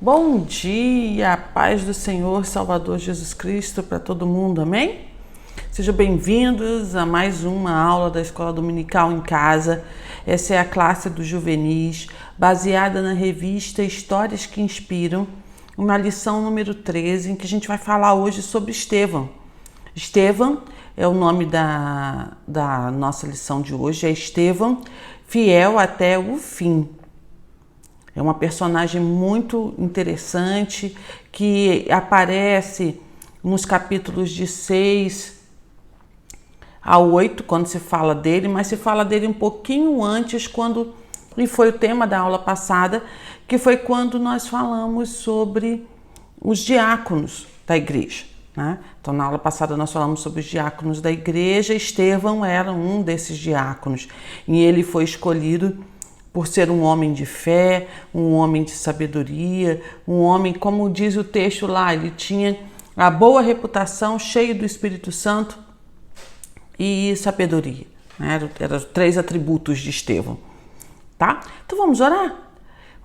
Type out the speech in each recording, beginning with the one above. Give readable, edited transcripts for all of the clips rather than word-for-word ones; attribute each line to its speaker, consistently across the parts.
Speaker 1: Bom dia, paz do Senhor Salvador Jesus Cristo para todo mundo, amém? Sejam bem-vindos a mais uma aula da Escola Dominical em Casa. Essa é a classe dos juvenis, baseada na revista Histórias que Inspiram, uma lição número 13, em que a gente vai falar hoje sobre Estevão. Estevão é o nome da nossa lição de hoje, é Estevão, fiel até o fim. É uma personagem muito interessante que aparece nos capítulos de 6 a 8, quando se fala dele, mas se fala dele um pouquinho antes, e foi o tema da aula passada, que foi quando nós falamos sobre os diáconos da igreja, né? Então, na aula passada nós falamos sobre os diáconos da igreja. Estevão era um desses diáconos e ele foi escolhido por ser um homem de fé, um homem de sabedoria, um homem, como diz o texto lá, ele tinha a boa reputação, cheio do Espírito Santo e sabedoria. Eram os 3 atributos de Estevão, tá? Então vamos orar?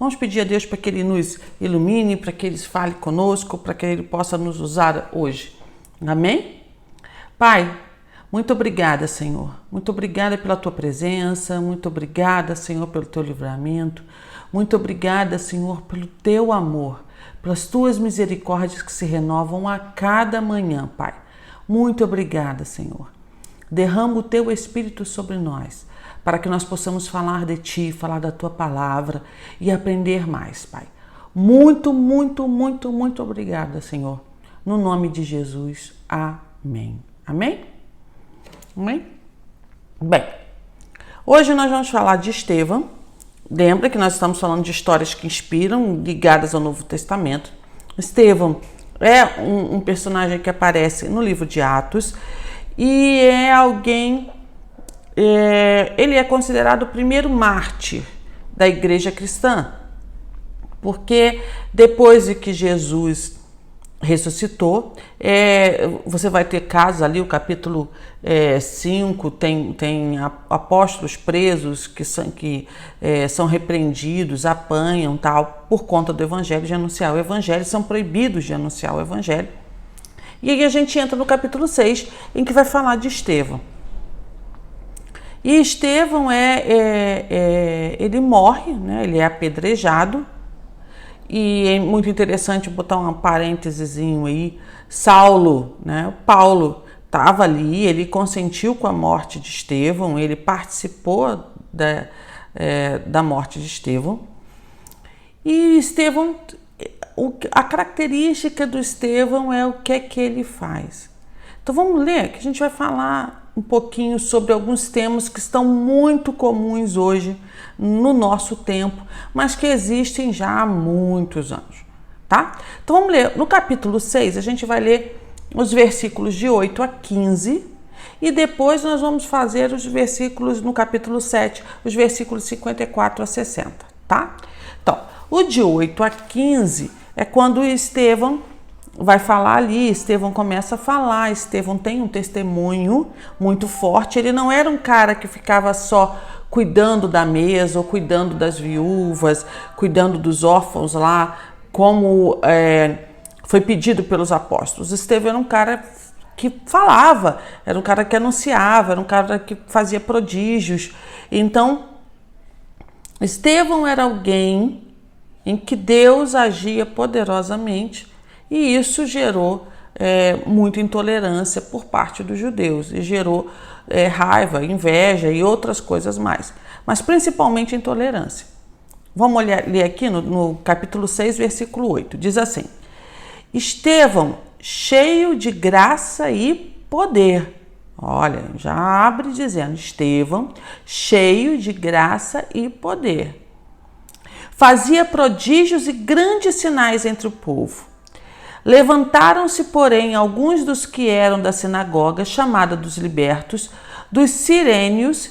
Speaker 1: Vamos pedir a Deus para que Ele nos ilumine, para que Ele fale conosco, para que Ele possa nos usar hoje. Amém? Pai, muito obrigada, Senhor. Muito obrigada pela Tua presença. Muito obrigada, Senhor, pelo Teu livramento. Muito obrigada, Senhor, pelo Teu amor, pelas Tuas misericórdias que se renovam a cada manhã, Pai. Muito obrigada, Senhor. Derrama o Teu Espírito sobre nós, para que nós possamos falar de Ti, falar da Tua palavra e aprender mais, Pai. Muito, muito, muito, muito obrigada, Senhor. No nome de Jesus. Amém. Amém? Amém? Bem, hoje nós vamos falar de Estevão. Lembra que nós estamos falando de histórias que inspiram, ligadas ao Novo Testamento. Estevão é um personagem que aparece no livro de Atos e é alguém, ele é considerado o primeiro mártir da igreja cristã, porque depois de que Jesus ressuscitou, você vai ter casos ali, o capítulo 5 tem apóstolos presos que são repreendidos, apanham tal, por conta do evangelho, de anunciar o evangelho, são proibidos de anunciar o evangelho. E aí a gente entra no capítulo 6, em que vai falar de Estevão. E Estevão ele morre, né? Ele é apedrejado. E é muito interessante botar um parêntesezinho aí. Saulo, né? Paulo estava ali, ele consentiu com a morte de Estevão, ele participou da morte de Estevão. E Estevão, a característica do Estevão é o que é que ele faz. Então vamos ler, que a gente vai falar um pouquinho sobre alguns temas que estão muito comuns hoje no nosso tempo, mas que existem já há muitos anos, tá? Então vamos ler. No capítulo 6, a gente vai ler os versículos de 8 a 15 e depois nós vamos fazer os versículos no capítulo 7, os versículos 54 a 60, tá? Então, o de 8 a 15 é quando Estevão vai falar ali. Estevão começa a falar. Estevão tem um testemunho muito forte. Ele não era um cara que ficava só cuidando da mesa ou cuidando das viúvas, cuidando dos órfãos lá, como foi pedido pelos apóstolos. Estevão era um cara que falava, era um cara que anunciava, era um cara que fazia prodígios. Então, Estevão era alguém em que Deus agia poderosamente, e isso gerou muita intolerância por parte dos judeus e gerou raiva, inveja e outras coisas mais, mas principalmente intolerância. Vamos ler aqui no capítulo 6, versículo 8. Diz assim: Estevão, cheio de graça e poder. Olha, já abre dizendo: Estevão, cheio de graça e poder. Fazia prodígios e grandes sinais entre o povo. Levantaram-se, porém, alguns dos que eram da sinagoga, chamada dos libertos, dos cirênios,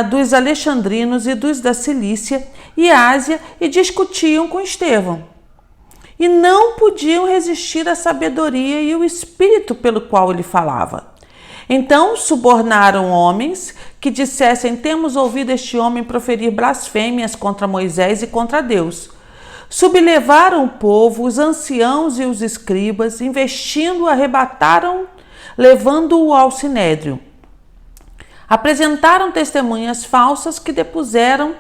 Speaker 1: dos alexandrinos e dos da Cilícia e Ásia, e discutiam com Estevão. E não podiam resistir à sabedoria e ao espírito pelo qual ele falava. Então subornaram homens que dissessem: temos ouvido este homem proferir blasfêmias contra Moisés e contra Deus. Sublevaram o povo, os anciãos e os escribas, investindo, arrebataram, levando-o ao sinédrio. Apresentaram testemunhas falsas que depuseram.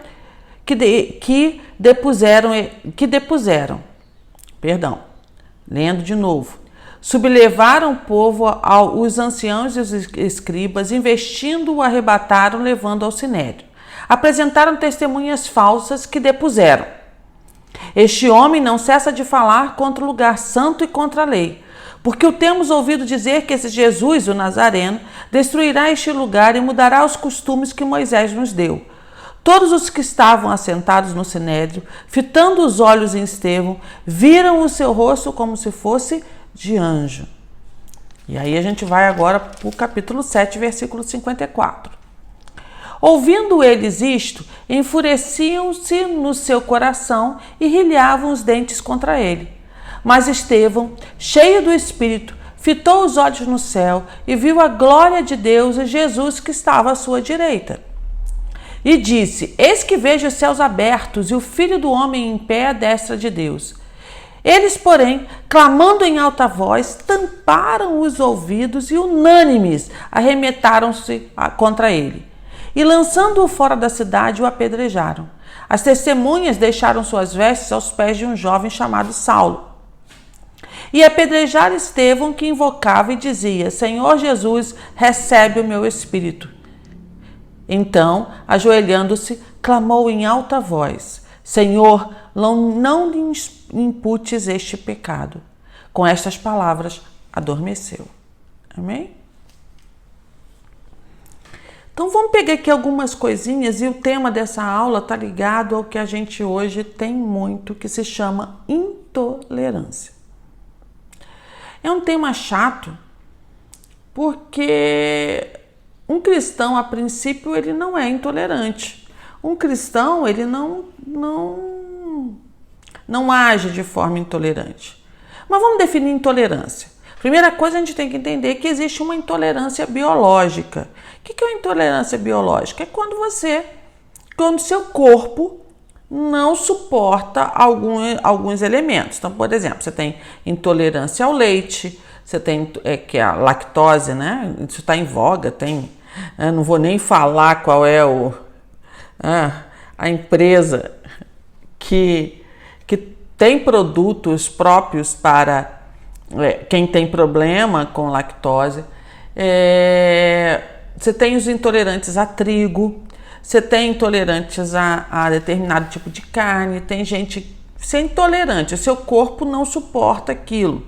Speaker 1: Lendo de novo. Sublevaram o povo, os anciãos e os escribas, investindo-o, arrebataram, levando ao sinédrio. Apresentaram testemunhas falsas que depuseram. Este homem não cessa de falar contra o lugar santo e contra a lei, porque o temos ouvido dizer que esse Jesus, o Nazareno, destruirá este lugar e mudará os costumes que Moisés nos deu. Todos os que estavam assentados no sinédrio, fitando os olhos em Estevão, viram o seu rosto como se fosse de anjo. E aí a gente vai agora para o capítulo 7, versículo 54. Ouvindo eles isto, enfureciam-se no seu coração e rilhavam os dentes contra ele. Mas Estevão, cheio do Espírito, fitou os olhos no céu e viu a glória de Deus e Jesus que estava à sua direita. E disse: Eis que vejo os céus abertos e o Filho do Homem em pé à destra de Deus. Eles, porém, clamando em alta voz, tamparam os ouvidos e, unânimes, arremetaram-se contra ele. E, lançando-o fora da cidade, o apedrejaram. As testemunhas deixaram suas vestes aos pés de um jovem chamado Saulo. E apedrejaram Estevão, que invocava e dizia: Senhor Jesus, recebe o meu espírito. Então, ajoelhando-se, clamou em alta voz: Senhor, não lhe imputes este pecado. Com estas palavras, adormeceu. Amém? Então, vamos pegar aqui algumas coisinhas e o tema dessa aula está ligado ao que a gente hoje tem muito, que se chama intolerância. É um tema chato, porque um cristão, a princípio, ele não é intolerante. Um cristão, ele não age de forma intolerante. Mas vamos definir intolerância. Primeira coisa, a gente tem que entender que existe uma intolerância biológica. O que é uma intolerância biológica? É quando seu corpo não suporta alguns elementos. Então, por exemplo, você tem intolerância ao leite, você tem que é a lactose, né? Isso está em voga, não vou nem falar qual é a empresa que tem produtos próprios para quem tem problema com lactose. Você tem os intolerantes a trigo, você tem intolerantes a determinado tipo de carne, tem gente ser intolerante, o seu corpo não suporta aquilo.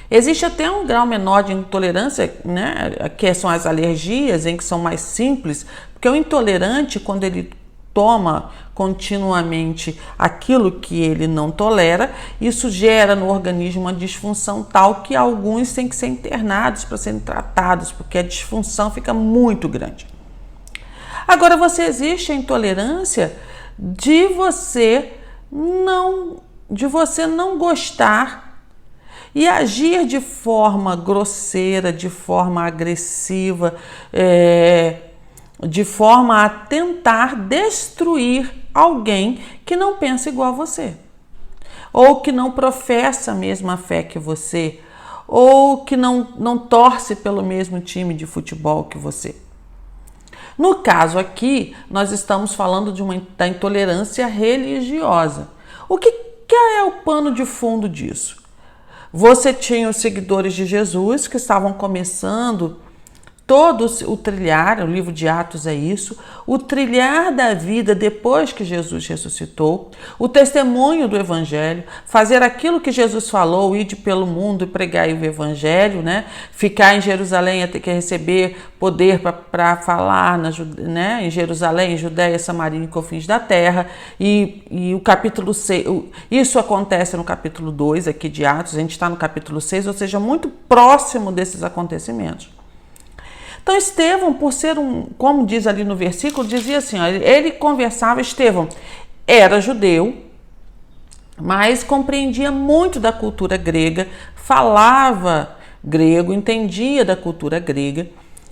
Speaker 1: Existe até um grau menor de intolerância, né, que são as alergias, em que são mais simples, porque o intolerante, quando ele toma continuamente aquilo que ele não tolera, isso gera no organismo uma disfunção tal que alguns têm que ser internados para serem tratados, porque a disfunção fica muito grande. Agora, existe a intolerância de você não gostar e agir de forma grosseira, de forma agressiva, de forma a tentar destruir alguém que não pensa igual a você, ou que não professa a mesma fé que você, ou que não torce pelo mesmo time de futebol que você. No caso aqui, nós estamos falando da intolerância religiosa. O que é o pano de fundo disso? Você tinha os seguidores de Jesus que estavam começando todo o trilhar, o livro de Atos é isso, o trilhar da vida depois que Jesus ressuscitou, o testemunho do Evangelho, fazer aquilo que Jesus falou, ir pelo mundo e pregar o Evangelho, né? Ficar em Jerusalém até que receber poder para falar em Jerusalém, Judéia, Samaria e confins da terra, e o capítulo 6, isso acontece no capítulo 2 aqui de Atos, a gente está no capítulo 6, ou seja, muito próximo desses acontecimentos. Então, Estevão, por ser como diz ali no versículo, dizia assim, ele conversava, Estevão era judeu, mas compreendia muito da cultura grega, falava grego, entendia da cultura grega,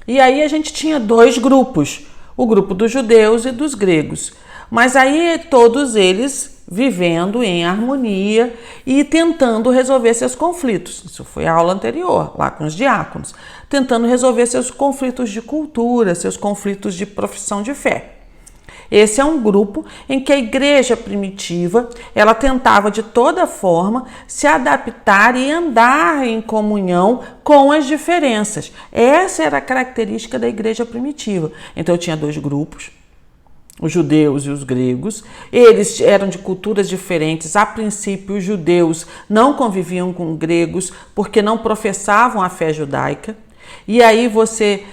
Speaker 1: e aí a gente tinha dois grupos, o grupo dos judeus e dos gregos, mas aí todos eles vivendo em harmonia e tentando resolver seus conflitos. Isso foi a aula anterior, lá com os diáconos. Tentando resolver seus conflitos de cultura, seus conflitos de profissão de fé. Esse é um grupo em que a igreja primitiva, ela tentava de toda forma se adaptar e andar em comunhão com as diferenças. Essa era a característica da igreja primitiva. Então tinha dois grupos, os judeus e os gregos. Eles eram de culturas diferentes. A princípio, os judeus não conviviam com gregos porque não professavam a fé judaica. E aí você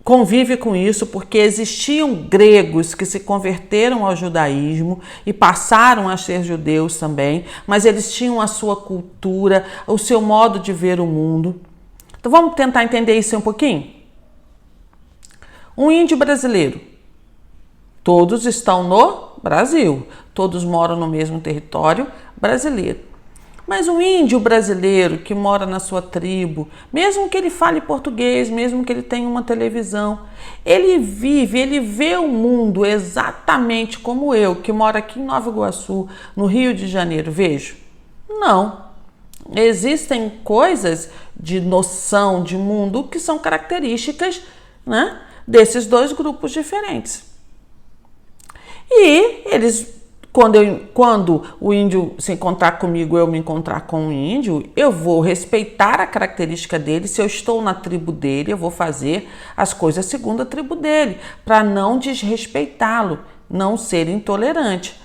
Speaker 1: convive com isso porque existiam gregos que se converteram ao judaísmo e passaram a ser judeus também, mas eles tinham a sua cultura, o seu modo de ver o mundo. Então vamos tentar entender isso um pouquinho? Um índio brasileiro. Todos estão no Brasil, todos moram no mesmo território brasileiro. Mas um índio brasileiro que mora na sua tribo, mesmo que ele fale português, mesmo que ele tenha uma televisão, ele vê o mundo exatamente como eu, que moro aqui em Nova Iguaçu, no Rio de Janeiro, vejo? Não. Existem coisas de noção de mundo que são características, né, desses dois grupos diferentes. E eles, quando o índio se encontrar comigo, eu me encontrar com o índio, eu vou respeitar a característica dele. Se eu estou na tribo dele, eu vou fazer as coisas segundo a tribo dele, para não desrespeitá-lo, não ser intolerante.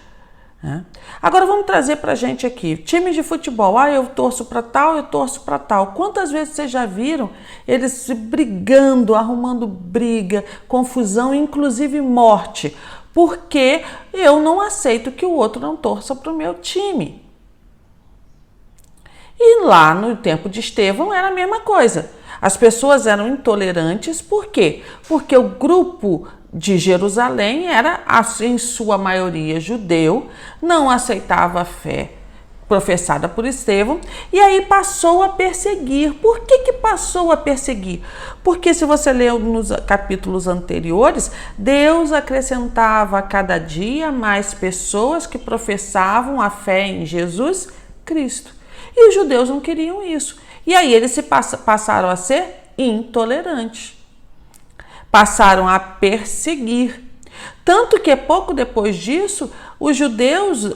Speaker 1: Agora vamos trazer para a gente aqui, times de futebol, eu torço para tal, eu torço para tal. Quantas vezes vocês já viram eles se brigando, arrumando briga, confusão, inclusive morte? Porque eu não aceito que o outro não torça para o meu time. E lá no tempo de Estevão era a mesma coisa. As pessoas eram intolerantes, por quê? Porque o grupo de Jerusalém era, em sua maioria, judeu, não aceitava a fé professada por Estevão, e aí passou a perseguir. Por que passou a perseguir? Porque se você leu nos capítulos anteriores, Deus acrescentava a cada dia mais pessoas que professavam a fé em Jesus Cristo. E os judeus não queriam isso. E aí eles passaram a ser intolerantes. Passaram a perseguir. Tanto que pouco depois disso, os judeus,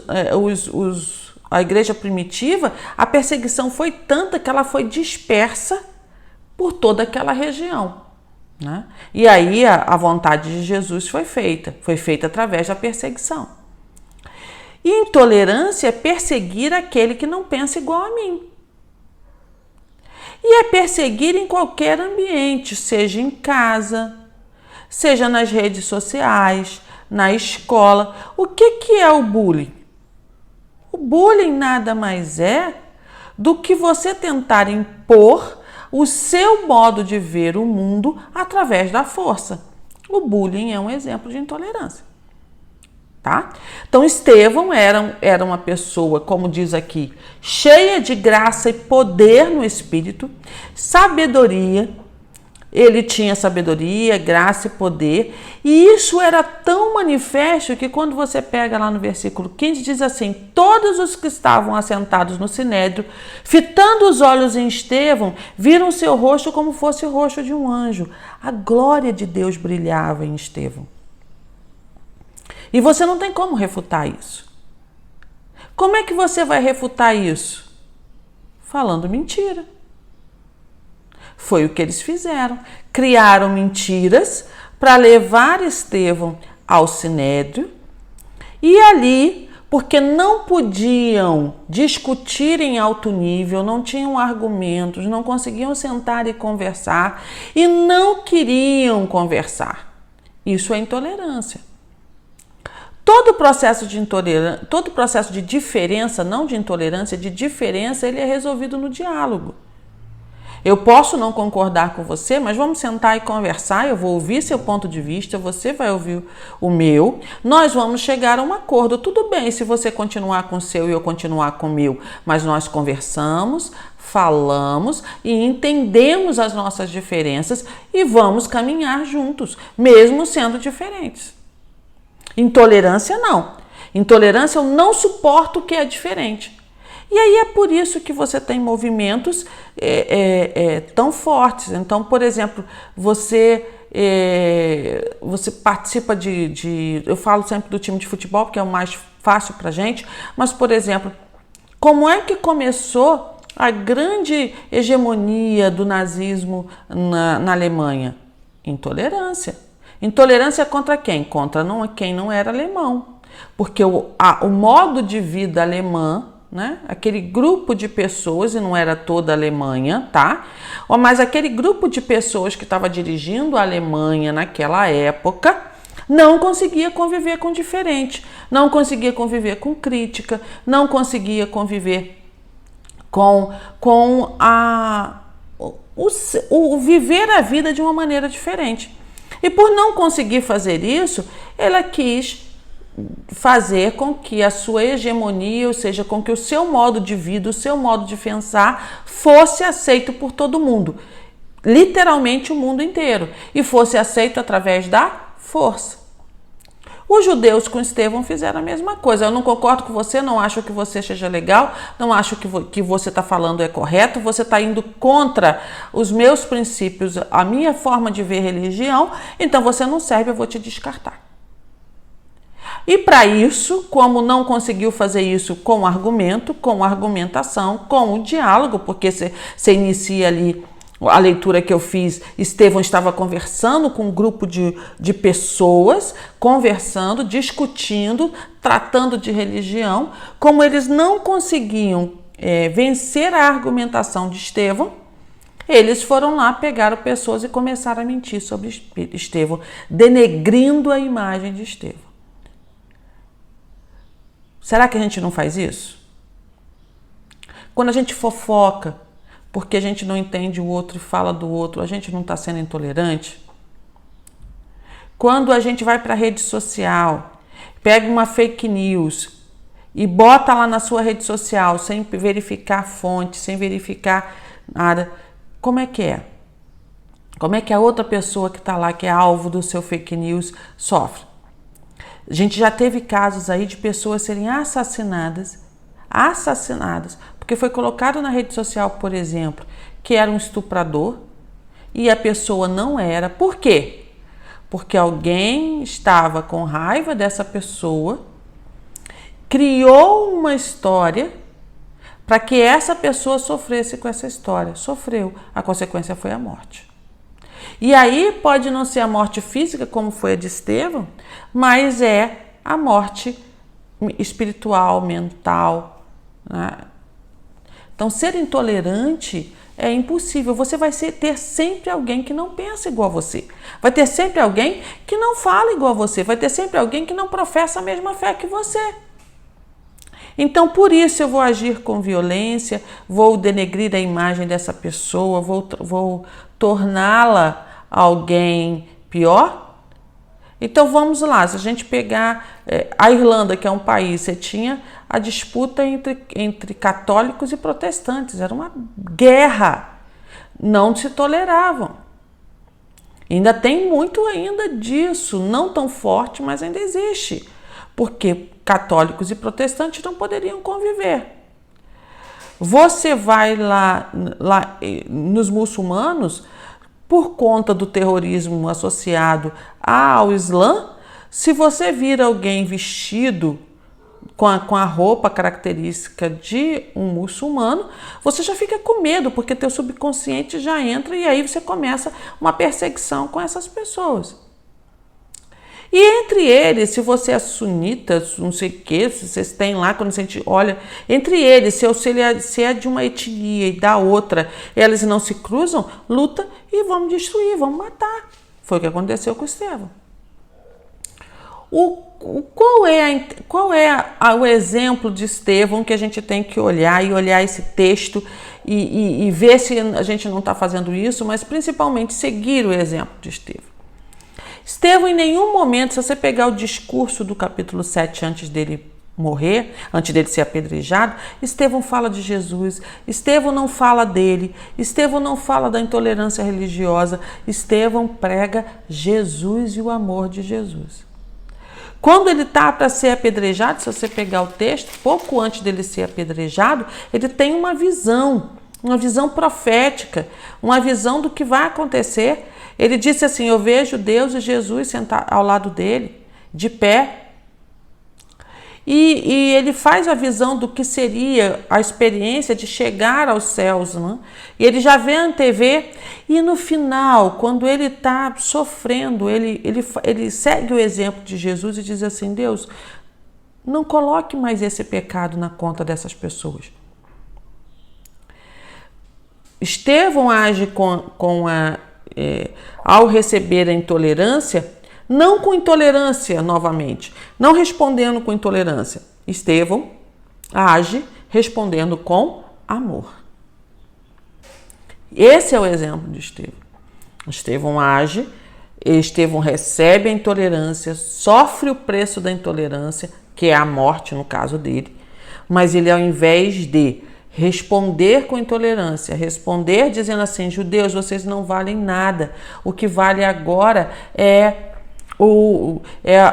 Speaker 1: a igreja primitiva, a perseguição foi tanta que ela foi dispersa por toda aquela região, né? E aí a vontade de Jesus foi feita através da perseguição. Intolerância é perseguir aquele que não pensa igual a mim. E é perseguir em qualquer ambiente, seja em casa, seja nas redes sociais, na escola. O que é o bullying? O bullying nada mais é do que você tentar impor o seu modo de ver o mundo através da força. O bullying é um exemplo de intolerância. Tá? Então Estevão era uma pessoa, como diz aqui, cheia de graça e poder no espírito, sabedoria. Ele tinha sabedoria, graça e poder, e isso era tão manifesto que quando você pega lá no versículo 15, diz assim: todos os que estavam assentados no sinédrio, fitando os olhos em Estevão, viram seu rosto como fosse o rosto de um anjo. A glória de Deus brilhava em Estevão. E você não tem como refutar isso. Como é que você vai refutar isso? Falando mentira. Foi o que eles fizeram. Criaram mentiras para levar Estevão ao sinédrio e ali, porque não podiam discutir em alto nível, não tinham argumentos, não conseguiam sentar e conversar e não queriam conversar. Isso é intolerância. Todo processo de diferença, não de intolerância, de diferença, ele é resolvido no diálogo. Eu posso não concordar com você, mas vamos sentar e conversar, eu vou ouvir seu ponto de vista, você vai ouvir o meu, nós vamos chegar a um acordo. Tudo bem se você continuar com o seu e eu continuar com o meu, mas nós conversamos, falamos e entendemos as nossas diferenças e vamos caminhar juntos, mesmo sendo diferentes. Intolerância não. Intolerância, eu não suporto o que é diferente. E aí é por isso que você tem movimentos tão fortes. Então, por exemplo, você participa eu falo sempre do time de futebol, porque é o mais fácil pra gente, mas, por exemplo, como é que começou a grande hegemonia do nazismo na Alemanha? Intolerância. Intolerância contra quem? Contra quem não era alemão. Porque o modo de vida alemã, né? Aquele grupo de pessoas, e não era toda a Alemanha, tá? Mas aquele grupo de pessoas que estava dirigindo a Alemanha naquela época não conseguia conviver com diferente, não conseguia conviver com crítica, não conseguia conviver com o viver a vida de uma maneira diferente. E por não conseguir fazer isso, ela quis fazer com que a sua hegemonia, ou seja, com que o seu modo de vida, o seu modo de pensar fosse aceito por todo mundo, literalmente o mundo inteiro, e fosse aceito através da força. Os judeus com Estevão fizeram a mesma coisa. Eu não concordo com você, não acho que você seja legal, não acho que você está falando é correto, você está indo contra os meus princípios, a minha forma de ver religião, então você não serve, eu vou te descartar. E para isso, como não conseguiu fazer isso com argumento, com argumentação, com o diálogo, porque você inicia ali a leitura que eu fiz, Estevão estava conversando com um grupo de pessoas, conversando, discutindo, tratando de religião. Como eles não conseguiam vencer a argumentação de Estevão, eles foram lá, pegaram pessoas e começaram a mentir sobre Estevão, denegrindo a imagem de Estevão. Será que a gente não faz isso? Quando a gente fofoca, porque a gente não entende o outro e fala do outro, a gente não está sendo intolerante? Quando a gente vai para a rede social, pega uma fake news e bota lá na sua rede social, sem verificar a fonte, sem verificar nada, como é que é? Como é que a outra pessoa que está lá, que é alvo do seu fake news, sofre? A gente já teve casos aí de pessoas serem assassinadas, porque foi colocado na rede social, por exemplo, que era um estuprador e a pessoa não era. Por quê? Porque alguém estava com raiva dessa pessoa, criou uma história para que essa pessoa sofresse com essa história. Sofreu. A consequência foi a morte. E aí pode não ser a morte física, como foi a de Estevão, mas é a morte espiritual, mental, né? Então, ser intolerante é impossível. Você vai ter sempre alguém que não pensa igual a você. Vai ter sempre alguém que não fala igual a você. Vai ter sempre alguém que não professa a mesma fé que você. Então, por isso eu vou agir com violência, vou denegrir a imagem dessa pessoa, vou torná-la alguém pior. Então, vamos lá. Se a gente pegar a Irlanda, que é um país, você tinha a disputa entre católicos e protestantes. Era uma guerra. Não se toleravam. Ainda tem muito ainda disso. Não tão forte, mas ainda existe. Porque católicos e protestantes não poderiam conviver. Você vai lá nos muçulmanos, por conta do terrorismo associado ao Islã, se você vir alguém vestido com a roupa característica de um muçulmano, você já fica com medo, porque teu subconsciente já entra e aí você começa uma perseguição com essas pessoas. E entre eles, se você é sunita, não sei o que, se vocês têm lá, quando a gente olha, entre eles, se é de uma etnia e da outra, eles não se cruzam, luta e vamos destruir, vamos matar. Foi o que aconteceu com Estevão. Qual é o exemplo de Estevão que a gente tem que olhar e olhar esse texto e ver se a gente não está fazendo isso, mas principalmente seguir o exemplo de Estevão. Estevão, em nenhum momento, se você pegar o discurso do capítulo 7 antes dele morrer, antes dele ser apedrejado, Estevão fala de Jesus, Estevão não fala dele, Estevão não fala da intolerância religiosa, Estevão prega Jesus e o amor de Jesus. Quando ele está para ser apedrejado, se você pegar o texto, pouco antes dele ser apedrejado, ele tem uma visão profética, uma visão do que vai acontecer. Ele disse assim: eu vejo Deus e Jesus sentado ao lado dele, de pé. E ele faz a visão do que seria a experiência de chegar aos céus, né? E ele já vê antevê, e no final, quando ele está sofrendo, ele segue o exemplo de Jesus e diz assim: Deus, não coloque mais esse pecado na conta dessas pessoas. Estevão age ao receber a intolerância, não com intolerância novamente, não respondendo com intolerância. Estevão age respondendo com amor. Esse é o exemplo de Estevão. Estevão age, Estevão recebe a intolerância, sofre o preço da intolerância, que é a morte no caso dele, mas ele, ao invés de responder com intolerância, responder dizendo assim: judeus, vocês não valem nada, o que vale agora é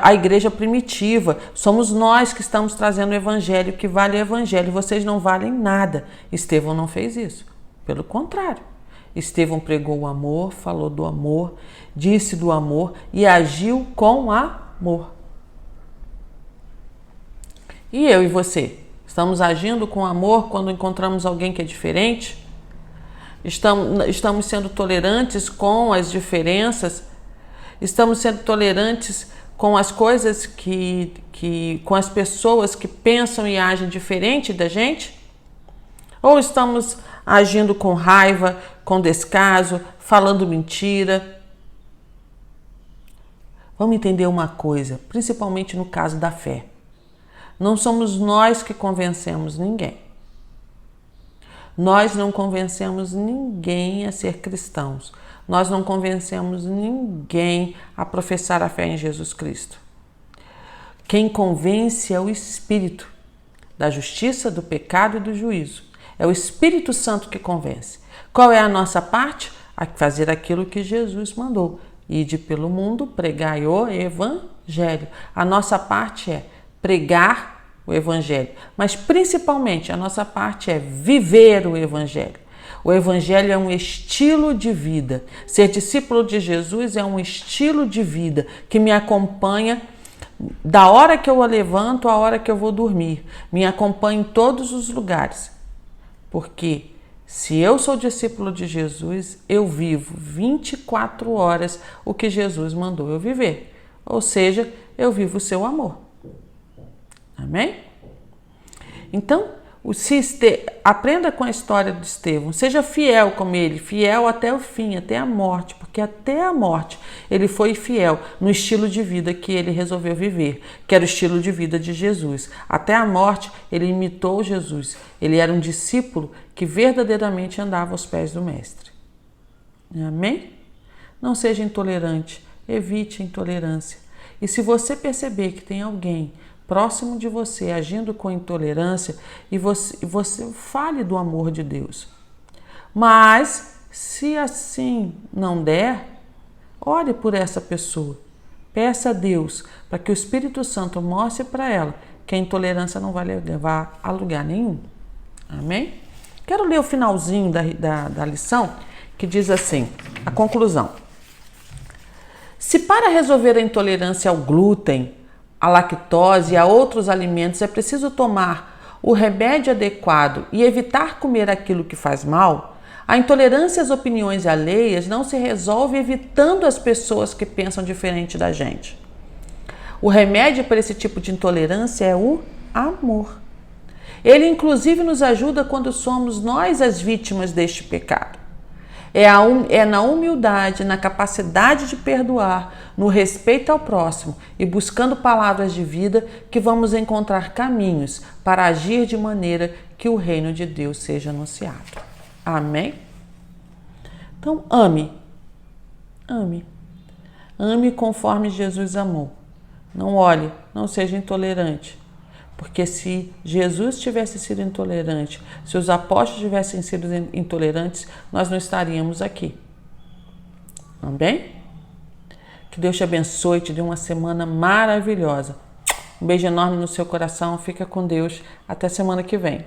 Speaker 1: a igreja primitiva, somos nós que estamos trazendo o evangelho, que vale o evangelho, vocês não valem nada. Estevão não fez isso, pelo contrário. Estevão pregou o amor, falou do amor, disse do amor e agiu com amor. E eu e você? Estamos agindo com amor quando encontramos alguém que é diferente? Estamos sendo tolerantes com as diferenças? Estamos sendo tolerantes com as coisas com as pessoas que pensam e agem diferente da gente? Ou estamos agindo com raiva, com descaso, falando mentira? Vamos entender uma coisa, principalmente no caso da fé. Não somos nós que convencemos ninguém. Nós não convencemos ninguém a ser cristãos. Nós não convencemos ninguém a professar a fé em Jesus Cristo. Quem convence é o Espírito da justiça, do pecado e do juízo. É o Espírito Santo que convence. Qual é a nossa parte? A fazer aquilo que Jesus mandou. Ide pelo mundo, pregai o evangelho. A nossa parte é pregar o evangelho, mas principalmente a nossa parte é viver o evangelho. O evangelho é um estilo de vida. Ser discípulo de Jesus é um estilo de vida que me acompanha da hora que eu levanto à hora que eu vou dormir. Me acompanha em todos os lugares. Porque se eu sou discípulo de Jesus, eu vivo 24 horas o que Jesus mandou eu viver. Ou seja, eu vivo o seu amor. Amém? Então, aprenda com a história de Estevão, seja fiel como ele, fiel até o fim, até a morte, porque até a morte ele foi fiel no estilo de vida que ele resolveu viver, que era o estilo de vida de Jesus. Até a morte ele imitou Jesus, ele era um discípulo que verdadeiramente andava aos pés do Mestre. Amém? Não seja intolerante, evite a intolerância. E se você perceber que tem alguém próximo de você agindo com intolerância, e você fale do amor de Deus. Mas se assim não der, ore por essa pessoa. Peça a Deus para que o Espírito Santo mostre para ela que a intolerância não vai levar a lugar nenhum. Amém? Quero ler o finalzinho da lição, que diz assim, a conclusão. Se para resolver a intolerância ao glúten, à lactose e a outros alimentos é preciso tomar o remédio adequado e evitar comer aquilo que faz mal, a intolerância às opiniões alheias não se resolve evitando as pessoas que pensam diferente da gente. O remédio para esse tipo de intolerância é o amor. Ele, inclusive, nos ajuda quando somos nós as vítimas deste pecado. É na humildade, na capacidade de perdoar, no respeito ao próximo e buscando palavras de vida que vamos encontrar caminhos para agir de maneira que o reino de Deus seja anunciado. Amém? Então, ame. Ame. Ame conforme Jesus amou. Não olhe, não seja intolerante. Porque se Jesus tivesse sido intolerante, se os apóstolos tivessem sido intolerantes, nós não estaríamos aqui. Amém? Que Deus te abençoe, te dê uma semana maravilhosa. Um beijo enorme no seu coração, fica com Deus. Até semana que vem.